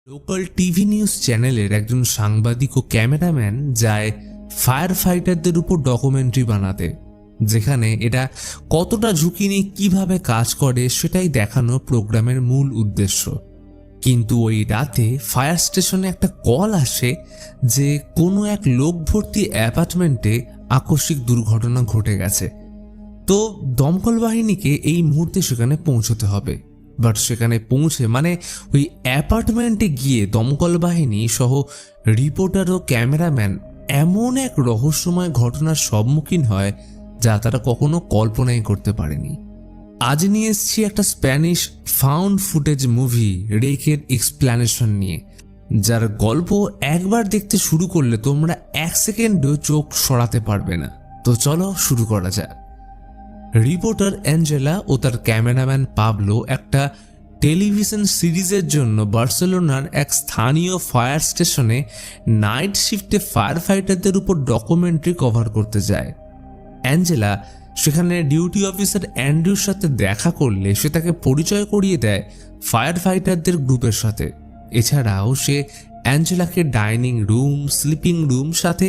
Local TV news চ্যানেলের একজন সাংবাদিক ও ক্যামেরাম্যান যায় ফায়ার ফাইটারদের উপর ডকুমেন্টারি বানাতে, যেখানে এটা কতটা ঝুঁকি নিয়ে কিভাবে কাজ করে সেটাই দেখানো প্রোগ্রামের মূল উদ্দেশ্য। কিন্তু ওই রাতে ফায়ার স্টেশনে একটা কল আসে যে কোনো এক লোক ভর্তি অ্যাপার্টমেন্টে আকস্মিক দুর্ঘটনা ঘটে গেছে। তো দমকল বাহিনীকে এই মুহূর্তে সেখানে পৌঁছতে হবে। বাট সেখানে পৌঁছে ওই অ্যাপার্টমেন্টে গিয়ে দমকল বাহিনী সহ রিপোর্টার ও ক্যামেরাম্যান এমন এক রহস্যময় ঘটনার সম্মুখীন হয় যা তারা কখনো কল্পনাই করতে পারেনি। আজ নিয়ে এসেছি একটা স্প্যানিশ ফাউন্ড ফুটেজ মুভি রেকের এক্সপ্ল্যানেশন নিয়ে, যার গল্প একবার দেখতে শুরু করলে তোমরা এক সেকেন্ডও চোখ সরাতে পারবে না। তো চলো শুরু করা যাক। রিপোর্টার অ্যাঞ্জেলা ও তার ক্যামেরাম্যান পাবলো একটা টেলিভিশন সিরিজের জন্য বার্সেলোনার এক স্থানীয় ফায়ার স্টেশনে নাইট শিফটে ফায়ার ফাইটারদের উপর ডকুমেন্টারি কভার করতে যায়। অ্যাঞ্জেলা সেখানে ডিউটি অফিসার অ্যান্ড্রুর সাথে দেখা করলে সে তাকে পরিচয় করিয়ে দেয় ফায়ার ফাইটারদের গ্রুপের সাথে। এছাড়াও সে অ্যাঞ্জেলাকে ডাইনিং রুম, স্লিপিং রুম সাথে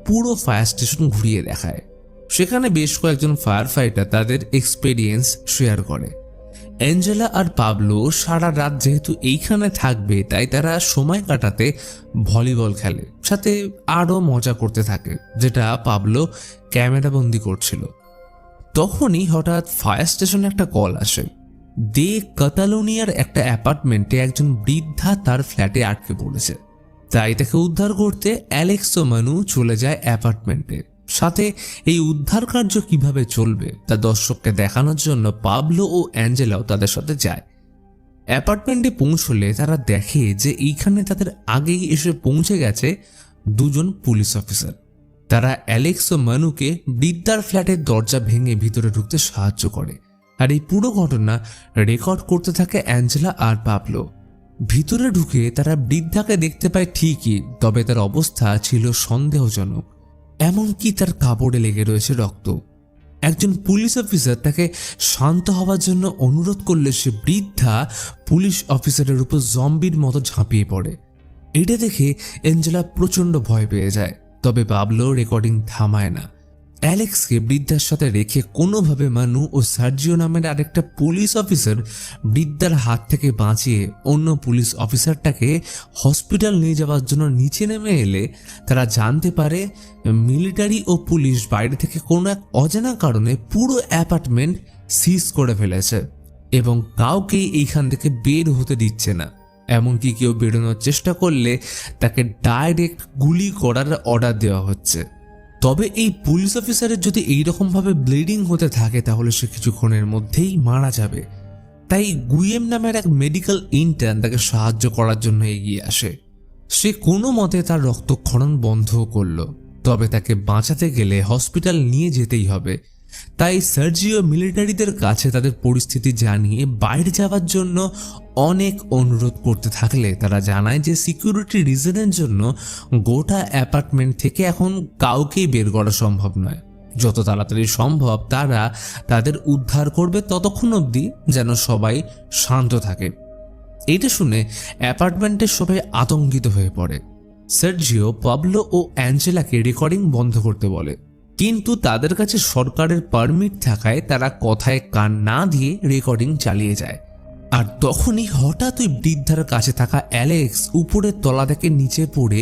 পুরো ফায়ার স্টেশন ঘুরিয়ে দেখায়। সেখানে বেশ কয়েকজন ফায়ার ফাইটার তাদের এক্সপেরিয়েন্স শেয়ার করে। অ্যাঞ্জেলা আর পাবলো সারা রাত যেহেতু এইখানে থাকবে তাই তারা সময় কাটাতে ভলিবল খেলে, সাথে আরও মজা করতে থাকে, যেটা পাবলো ক্যামেরাবন্দি করছিল। তখনই হঠাৎ ফায়ার স্টেশনে একটা কল আসে। দে কাতালোনিয়ার একটা অ্যাপার্টমেন্টে একজন বৃদ্ধা তার ফ্ল্যাটে আটকে পড়েছে। তাই তাকে উদ্ধার করতে অ্যালেক্স ও মানু চলে যায় অ্যাপার্টমেন্টে। সাথে এই উদ্ধার কার্য কিভাবে চলবে তা দর্শককে দেখানোর জন্য পাবলো ও অ্যাঞ্জেলাও তাদের সাথে যায়। অ্যাপার্টমেন্টে পৌঁছলে তারা দেখে যে এইখানে তাদের আগেই এসে পৌঁছে গেছে দুজন পুলিশ অফিসার। তারা অ্যালেক্স ও মানুকে বৃদ্ধার ফ্ল্যাটের দরজা ভেঙে ভিতরে ঢুকতে সাহায্য করে, আর এই পুরো ঘটনা রেকর্ড করতে থাকে অ্যাঞ্জেলা আর পাবলো। ভিতরে ঢুকে তারা বৃদ্ধাকে দেখতে পায় ঠিকই, তবে তার অবস্থা ছিল সন্দেহজনক। এমনকি তার কাপড়ে লেগে রয়েছে রক্ত। একজন পুলিশ অফিসার তাকে শান্ত হওয়ার জন্য অনুরোধ করলে সে বৃদ্ধা পুলিশ অফিসারের উপর জম্বির মতো ঝাঁপিয়ে পড়ে। এটা দেখে অ্যাঞ্জেলা প্রচণ্ড ভয় পেয়ে যায়, তবে পাবলো রেকর্ডিং থামায় না। অ্যালেক্সকে বৃদ্ধার সাথে রেখে কোনোভাবে মানু ও সার্জিও নামের আরেকটা পুলিশ অফিসার বৃদ্ধার হাত থেকে বাঁচিয়ে অন্য পুলিশ অফিসারটাকে হসপিটাল নিয়ে যাওয়ার জন্য নিচে নেমে এলে তারা জানতে পারে মিলিটারি ও পুলিশ বাইরে থেকে কোনো এক অজানা কারণে পুরো অ্যাপার্টমেন্ট সিজ করে ফেলেছে এবং কাউকেই এইখান থেকে বের হতে দিচ্ছে না। এমনকি কেউ বেরোনোর চেষ্টা করলে তাকে ডাইরেক্ট গুলি করার অর্ডার দেওয়া হচ্ছে। তবে এই পুলিশ অফিসারের যদি এইরকমভাবে ব্লিডিং হতে থাকে তাহলে সে কিছুক্ষণের মধ্যেই মারা যাবে। তাই গুয়েম নামের এক মেডিকেল ইন্টার্ন তাকে সাহায্য করার জন্য এগিয়ে আসে। সে কোনো মতে তার রক্তক্ষরণ বন্ধ করলো, তবে তাকে বাঁচাতে গেলে হসপিটাল নিয়ে যেতেই হবে। তাই সার্জিও মিলিটারিদের কাছে তাদের পরিস্থিতি জানিয়ে বাইরে যাওয়ার জন্য অনেক অনুরোধ করতে থাকলে তারা জানায় যে সিকিউরিটি রিজনের জন্য গোটা অ্যাপার্টমেন্ট থেকে এখন কাউকেই বের করা সম্ভব নয়। যত তাড়াতাড়ি সম্ভব তারা তাদের উদ্ধার করবে, ততক্ষণ অবধি যেন সবাই শান্ত থাকে। এটা শুনে অ্যাপার্টমেন্টের সবাই আতঙ্কিত হয়ে পড়ে। সার্জিও পাবলো ও অ্যাঞ্জেলাকে রেকর্ডিং বন্ধ করতে বলে, কিন্তু তাদের কাছে সরকারের পারমিট থাকায় তারা কথায় কান না দিয়ে রেকর্ডিং চালিয়ে যায়। আর তখনই হঠাৎ ওই বৃদ্ধার কাছে থাকা অ্যালেক্স উপরের তলা থেকে নিচে পড়ে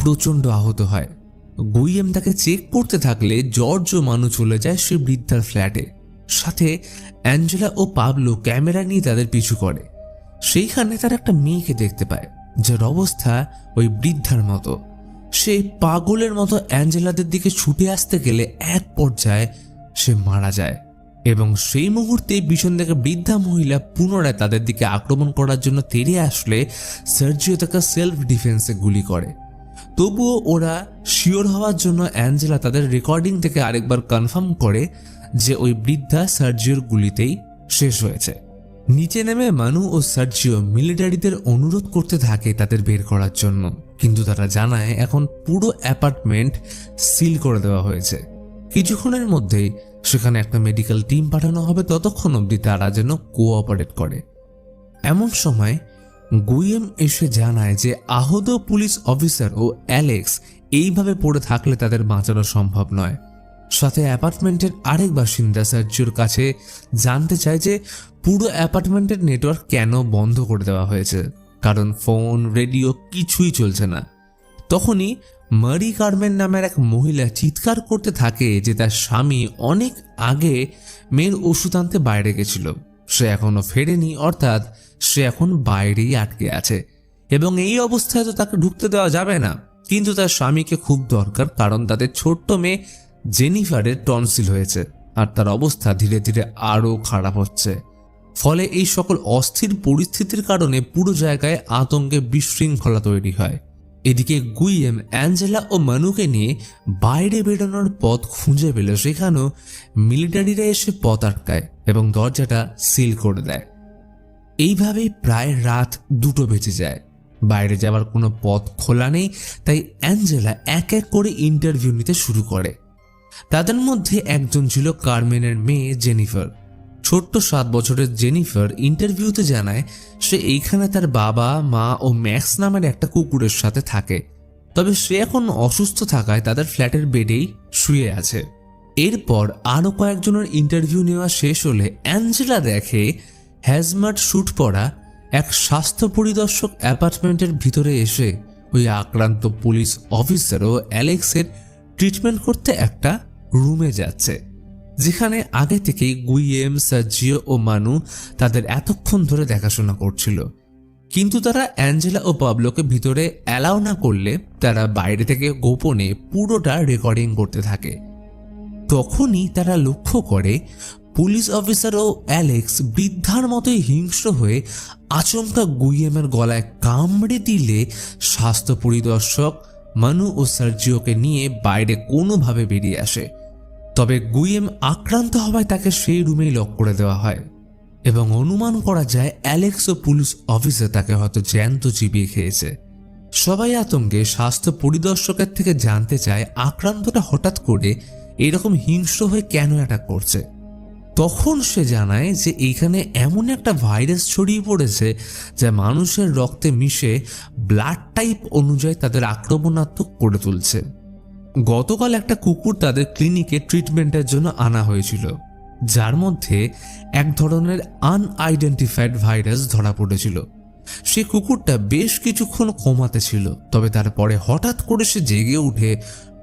প্রচণ্ড আহত হয়। গুইয়েম তাকে চেক করতে থাকলে জর্জ ও মানু চলে যায় সে বৃদ্ধার ফ্ল্যাটে। সাথে অ্যাঞ্জেলা ও পাবলো ক্যামেরা নিয়ে তাদের পিছু করে। সেইখানে তারা একটা মেয়েকে দেখতে পায় যার অবস্থা ওই বৃদ্ধার মতো। সে পাগলের মতো অ্যাঞ্জেলাদের দিকে ছুটে আসতে গেলে এক পর্যায়ে সে মারা যায় এবং সেই মুহূর্তে পিছন থেকে বৃদ্ধা মহিলা পুনরায় তাদের দিকে আক্রমণ করার জন্য তেড়ে আসলে সার্জিও তাকে সেলফ ডিফেন্সে গুলি করে। তবুও ওরা শিওর হওয়ার জন্য অ্যাঞ্জেলা তাদের রেকর্ডিং থেকে আরেকবার কনফার্ম করে যে ওই বৃদ্ধা সার্জিওর গুলিতেই শেষ হয়েছে। নিচে নেমে মানু ও সার্জিও মিলিটারিদের অনুরোধ করতে থাকে তাদের বের করার জন্য, কিন্তু তারা জানায় এখন পুরো অ্যাপার্টমেন্ট সিল করে দেওয়া হয়েছে। কিছুক্ষণের মধ্যেই সেখানে একটা মেডিকেল টিম পাঠানো হবে, ততক্ষণ অবধি তারা যেন কোঅপারেট করে। এমন সময় গুইয়েম এসে জানায় যে আহত পুলিশ অফিসার ও অ্যালেক্স এইভাবে পড়ে থাকলে তাদের বাঁচানো সম্ভব নয়। সাথে অ্যাপার্টমেন্টের আরেক বাসিন্দা সার্জিওর কাছে জানতে চায় যে পুরো অ্যাপার্টমেন্টের নেটওয়ার্ক কেন বন্ধ করে দেওয়া হয়েছে, কারণ ফোন রেডিও কিছুই চলছে না। তখনই মারি কার্মেন নামের এক মহিলা চিৎকার করতে থাকে যে তার স্বামী অনেক আগে মেয়ের ওষুধ আনতে বাইরে গেছিল, সে এখনো ফেরেনি, অর্থাৎ সে এখন বাইরেই আটকে আছে এবং এই অবস্থায় তো তাকে ঢুকতে দেওয়া যাবে না। কিন্তু তার স্বামীকে খুব দরকার, কারণ তাদের ছোট্ট মেয়ে জেনিফারের টনসিল হয়েছে আর তার অবস্থা ধীরে ধীরে আরও খারাপ হচ্ছে। ফলে এই সকল অস্থির পরিস্থিতির কারণে পুরো জায়গায় আতঙ্কে বিশৃঙ্খলা তৈরি হয়। এদিকে গুইয়েম অ্যাঞ্জেলা ও মানুকে নিয়ে বাইরে বেরোনোর পথ খুঁজে পেল, সেখানেও মিলিটারিরা এসে পথ আটকায় এবং দরজাটা সিল করে দেয়। এইভাবেই প্রায় রাত 2টো বেজে যায়। বাইরে যাওয়ার কোনো পথ খোলা নেই, তাই অ্যাঞ্জেলা এক এক করে ইন্টারভিউ নিতে শুরু করে। তাদের মধ্যে একজন ছিল কার্মেনের মেয়ে জেনিফার। ছোট্ট 7 বছরের জেনিফার ইন্টারভিউতে জানায় সে এইখানে তার বাবা, মা ও ম্যাক্স নামের একটা কুকুরের সাথে থাকে, তবে সে এখন অসুস্থ থাকায় তাদের ফ্ল্যাটের বেডেই শুয়ে আছে। এরপর আরও কয়েকজনের ইন্টারভিউ নেওয়া শেষ হলে অ্যাঞ্জেলা দেখে হ্যাজমার্ট স্যুট পরা এক স্বাস্থ্য পরিদর্শক অ্যাপার্টমেন্টের ভিতরে এসে ওই আক্রান্ত পুলিশ অফিসার ও অ্যালেক্সের ট্রিটমেন্ট করতে একটা রুমে যাচ্ছে, যেখানে আগে থেকেই গুইয়েম, সার্জিও ও মানু তাদের এতক্ষণ ধরে দেখাশোনা করছিল। কিন্তু তারা অ্যাঞ্জেলা ও পাবলোকে ভিতরে অ্যালাউ না করলে তারা বাইরে থেকে গোপনে পুরোটা রেকর্ডিং করতে থাকে। তখনই তারা লক্ষ্য করে পুলিশ অফিসার ও অ্যালেক্স বৃদ্ধার মতোই হিংস্র হয়ে আচমকা গুইয়েমের গলায় কামড়ে দিলে স্বাস্থ্য পরিদর্শক মানু ও সার্জিওকে নিয়ে বাইরে কোনোভাবে বেরিয়ে আসে। তবে গুইয়েম আক্রান্ত হওয়ায় তাকে সেই রুমেই লক করে দেওয়া হয় এবং অনুমান করা যায় অ্যালেক্স ও পুলিশ অফিসার তাকে হয়তো জ্যান্ত চিবিয়ে খেয়েছে। সবাই আতঙ্কে স্বাস্থ্য পরিদর্শকের থেকে জানতে চায় আক্রান্তটা হঠাৎ করে এরকম হিংস্র হয়ে কেন অ্যাটাক করছে। তখন সে জানায় যে এইখানে এমন একটা ভাইরাস ছড়িয়ে পড়েছে যা মানুষের রক্তে মিশে ব্লাড টাইপ অনুযায়ী তাদের আক্রমণাত্মক করে তুলছে। গতকাল একটা কুকুর তাদের ক্লিনিকে ট্রিটমেন্টের জন্য আনা হয়েছিল, যার মধ্যে এক ধরনের আনআইডেন্টিফাইড ভাইরাস ধরা পড়েছিল। সে কুকুরটা বেশ কিছুক্ষণ কোমাতে ছিল, তবে তারপরে হঠাৎ করে সে জেগে উঠে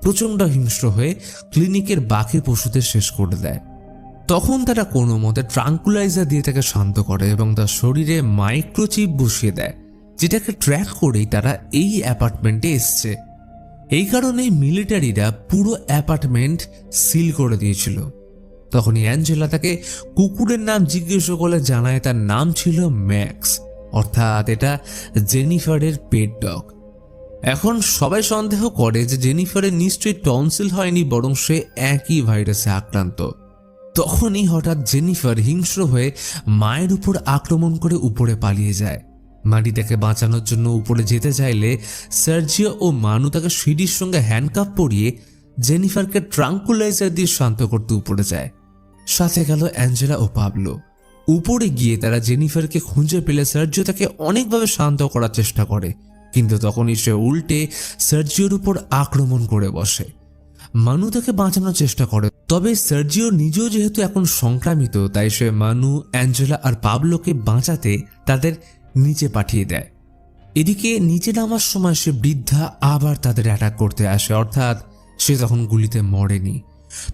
প্রচণ্ড হিংস্র হয়ে ক্লিনিকের বাকি পশুদের শেষ করে দেয়। তখন তারা কোনো মতে ট্রাঙ্কুলাইজার দিয়ে তাকে শান্ত করে এবং তার শরীরে মাইক্রোচিপ বসিয়ে দেয়, যেটাকে ট্র্যাক করেই তারা এই অ্যাপার্টমেন্টে এসছে। এই কারণেই মিলিটারিরা পুরো অ্যাপার্টমেন্ট সিল করে দিয়েছিল। তখনই অ্যাঞ্জেলা তাকে কুকুরের নাম জিজ্ঞেস করলে জানায় তার নাম ছিল ম্যাক্স, অর্থাৎ এটা জেনিফারের পেট ডগ। এখন সবাই সন্দেহ করে যে জেনিফারের নিশ্চয়ই টনসিল হয়নি, বরং সে একই ভাইরাসে আক্রান্ত। তখনই হঠাৎ জেনিফার হিংস্র হয়ে মায়ের উপর আক্রমণ করে উপরে পালিয়ে যায়। মাটি তাকে বাঁচানোর জন্য উপরে যেতে চাইলে সার্জিও ও মানু তাকে সিঁড়ির সঙ্গে হ্যান্ডকাপ পরিয়ে জেনিফারকে ট্রাঙ্কুলাইজার দিয়ে শান্ত করতে উপরে যায়। সাথে গেল অ্যাঞ্জেলা ও পাবলো। উপরে গিয়ে তারা জেনিফারকে খুঁজে পেলে সার্জিও তাকে অনেকভাবে শান্ত করার চেষ্টা করে, কিন্তু তখনই সে উল্টে সার্জিওর উপর আক্রমণ করে বসে। মানু তাকে বাঁচানোর চেষ্টা করে, তবে সার্জিও নিজেও যেহেতু এখন সংক্রামিত, তাই সে মানু, অ্যাঞ্জেলা আর পাবলোকে বাঁচাতে তাদের নিচে পাঠিয়ে দেয়। এদিকে নিচে নামার সময় সে বৃদ্ধা আবার তাদের অ্যাটাক করতে আসে, অর্থাৎ সে তখন গুলিতে মরেনি।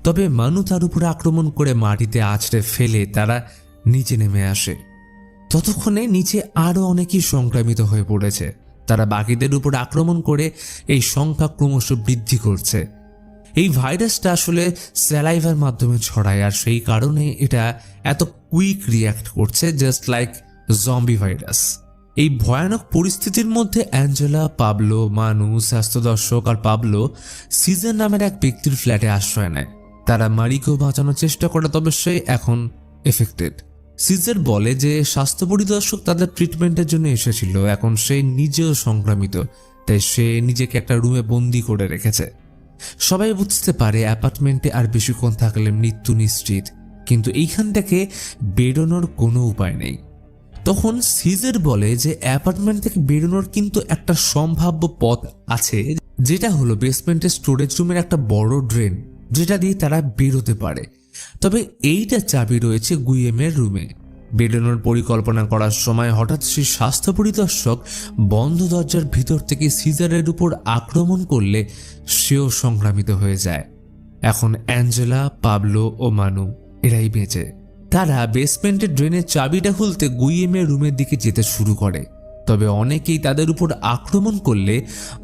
তবে মানু তার উপরে আক্রমণ করে মাটিতে আছড়ে ফেলে তারা নিচে নেমে আসে। ততক্ষণে নিচে আরও অনেকেই সংক্রামিত হয়ে পড়েছে। তারা বাকিদের উপর আক্রমণ করে এই সংখ্যা ক্রমশ বৃদ্ধি করছে। এই ভাইরাসটা আসলে স্যালাইভার মাধ্যমে ছড়ায়, আর সেই কারণে এটা এত কুইক রিয়্যাক্ট করছে, জাস্ট লাইক জম্বি ভাইরাস। এই ভয়ানক পরিস্থিতির মধ্যে অ্যাঞ্জেলা, পাবলো, মানু, স্বাস্থ্য দর্শক আর পাবলো সিজন নামের এক ব্যক্তির ফ্ল্যাটে আশ্রয় নেয়। তারা মারিকেও বাঁচানোর চেষ্টা করে, তবে সে এখন এফেক্টেড। সিজার বলে যে স্বাস্থ্য পরিদর্শক তাদের ট্রিটমেন্টের জন্য এসেছিল, এখন সে নিজেও সংক্রামিত, তাই সে নিজেকে একটা রুমে বন্দি করে রেখেছে। সবাই বুঝতে পারে অ্যাপার্টমেন্টে আর বেশিক্ষণ থাকলে মৃত্যু নিশ্চিত, কিন্তু এইখান থেকে বেরোনোর কোনো উপায় নেই। তখন সিজার বলে যে অ্যাপার্টমেন্ট থেকে বেরোনোর কিন্তু একটা সম্ভাব্য পথ আছে, যেটা হলো বেসমেন্টের স্টোরেজ রুমের একটা বড় ড্রেন, যেটা দিয়ে তারা বেরোতে পারে। তবে এইটা চাবি রয়েছে গুইয়েমের রুমে। বেরোনোর পরিকল্পনা করার সময় হঠাৎ সেই স্বাস্থ্য পরিদর্শক বন্ধ দরজার ভিতর থেকে সিজারের উপর আক্রমণ করলে সেও সংক্রামিত হয়ে যায়। এখন অ্যাঞ্জেলা, পাবলো ও মানু এরাই বেঁচে। তারা বেসমেন্টের ড্রেনের চাবিটা খুলতে গুইয়েমের রুমের দিকে যেতে শুরু করে। তবে অনেকেই তাদের উপর আক্রমণ করলে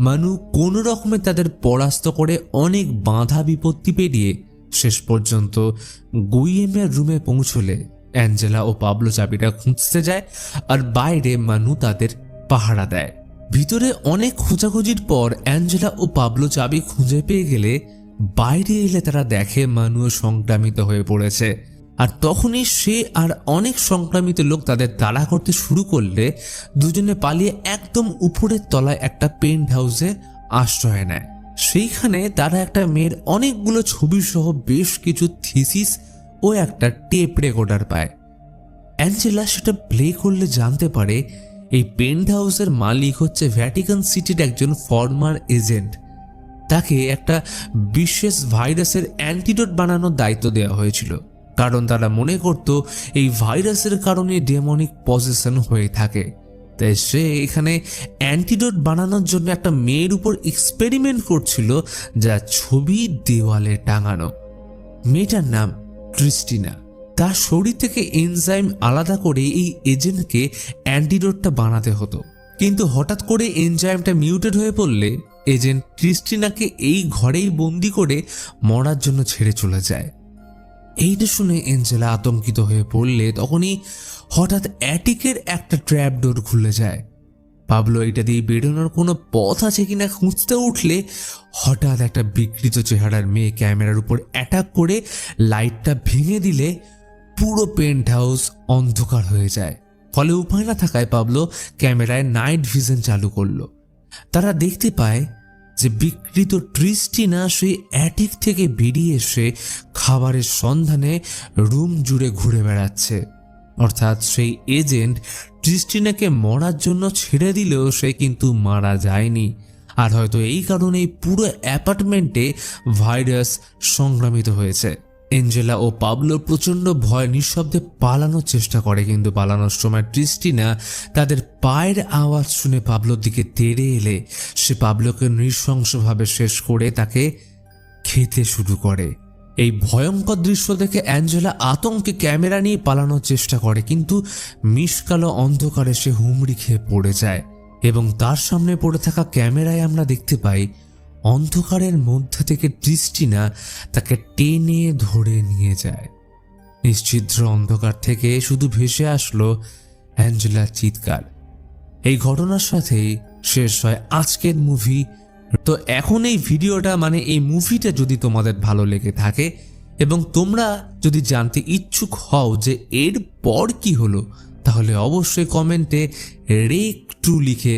মানু কোনো রকমে তাদের পরাস্ত করে অনেক বাধা বিপত্তি পেরিয়ে শেষ পর্যন্ত গুইয়েমের রুমে পৌঁছলে অ্যাঞ্জেলা ও পাবলো চাবিটা খুঁজতে যায়, আর বাইরে মানু তাদের পাহারা দেয়। ভিতরে অনেক খোঁজাখুঁজির পর অ্যাঞ্জেলা ও পাবলো চাবি খুঁজে পেয়ে গেলে বাইরে এলে তারা দেখে মানুও সংক্রামিত হয়ে পড়েছে। আর তখনই সে আর অনেক সংক্রামিত লোক তাদের তাড়া করতে শুরু করলে দুজনে পালিয়ে একদম উপরের তলায় একটা পেন্ট হাউসে আশ্রয় নেয়। সেইখানে তারা একটা মেয়ের অনেকগুলো ছবি সহ বেশ কিছু থিসিস ও একটা টেপ রেকর্ডার পায়। অ্যাঞ্জেলা সেটা প্লে করলে জানতে পারে এই পেন্ট হাউসের মালিক হচ্ছে ভ্যাটিকান সিটির একজন ফর্মার এজেন্ট। তাকে একটা বিশেষ ভাইরাসের অ্যান্টিডোট বানানোর দায়িত্ব দেওয়া হয়েছিল, কারণ তারা মনে করত এই ভাইরাসের কারণে ডেমনিক পজেশন হয়ে থাকে। তাই সে এখানে অ্যান্টিডোট বানানোর জন্য একটা মেয়ের উপর এক্সপেরিমেন্ট করছিল, যা ছবি দেওয়ালে টাঙানো। মেয়েটার নাম ক্রিস্টিনা। তার শরীর থেকে এনজাইম আলাদা করে এই এজেন্টকে অ্যান্টিডোটটা বানাতে হতো, কিন্তু হঠাৎ করে এনজাইমটা মিউটেড হয়ে পড়লে এজেন্ট ক্রিস্টিনাকে এই ঘরেই বন্দি করে মরার জন্য ছেড়ে চলে যায়। এইটা শুনে অ্যাঞ্জেলা আতঙ্কিত হয়ে পড়লে তখনই হঠাৎ অ্যাটিকের একটা ট্র্যাপ ডোর খুলে যায়। পাবলো এটা দিয়ে বেরোনোর কোনো পথ আছে কিনা খুঁজতে উঠলে হঠাৎ একটা বিকৃত চেহারার মেয়ে ক্যামেরার উপর অ্যাটাক করে লাইটটা ভেঙে দিলে পুরো পেন্ট হাউস অন্ধকার হয়ে যায়। ফলে উপায় না থাকায় পাবলো ক্যামেরায় নাইট ভিশন চালু করলো। তারা দেখতে পায় যে বিকৃত ক্রিস্টিনা সেই অ্যাটিক থেকে বেরিয়ে এসে খাবারের সন্ধানে রুম জুড়ে ঘুরে বেড়াচ্ছে। অর্থাৎ সেই এজেন্ট ক্রিস্টিনাকে মরার জন্য ছেড়ে দিলেও সে কিন্তু মারা যায়নি। আর হয়তো এই কারণেই পুরো অ্যাপার্টমেন্টে ভাইরাস সংক্রামিত হয়েছে। অ্যাঞ্জেলা ও পাবলো প্রচণ্ড ভয় নিঃশব্দে পালানোর চেষ্টা করে, কিন্তু পালানোর সময় ক্রিস্টিনা তাদের পায়ের আওয়াজ শুনে পাবলোর দিকে তেড়ে এলে সে পাবলোকে নৃশংসভাবে শেষ করে তাকে খেতে শুরু করে। এই ভয়ঙ্কর দৃশ্য দেখে অ্যাঞ্জেলা আতঙ্কে ক্যামেরা নিয়ে পালানোর চেষ্টা করে, কিন্তু মিশকালো অন্ধকারে সে হুমড়ি খেয়ে পড়ে যায় এবং তার সামনে পড়ে থাকা ক্যামেরায় আমরা দেখতে পাই অন্ধকারের মধ্যে থেকে ক্রিস্টিনা তাকে টেনে ধরে নিয়ে যায়। নিশ্চিদ্র অন্ধকার থেকে শুধু ভেসে আসলো অ্যাঞ্জেলার চিৎকার। এই ঘটনার সাথেই শেষ হয় আজকের মুভি। তো এখন এই ভিডিওটা এই মুভিটা যদি তোমাদের ভালো লেগে থাকে এবং তোমরা যদি জানতে ইচ্ছুক হও যে এর পর কি হলো, তাহলে অবশ্যই কমেন্টে রেক 2 লিখে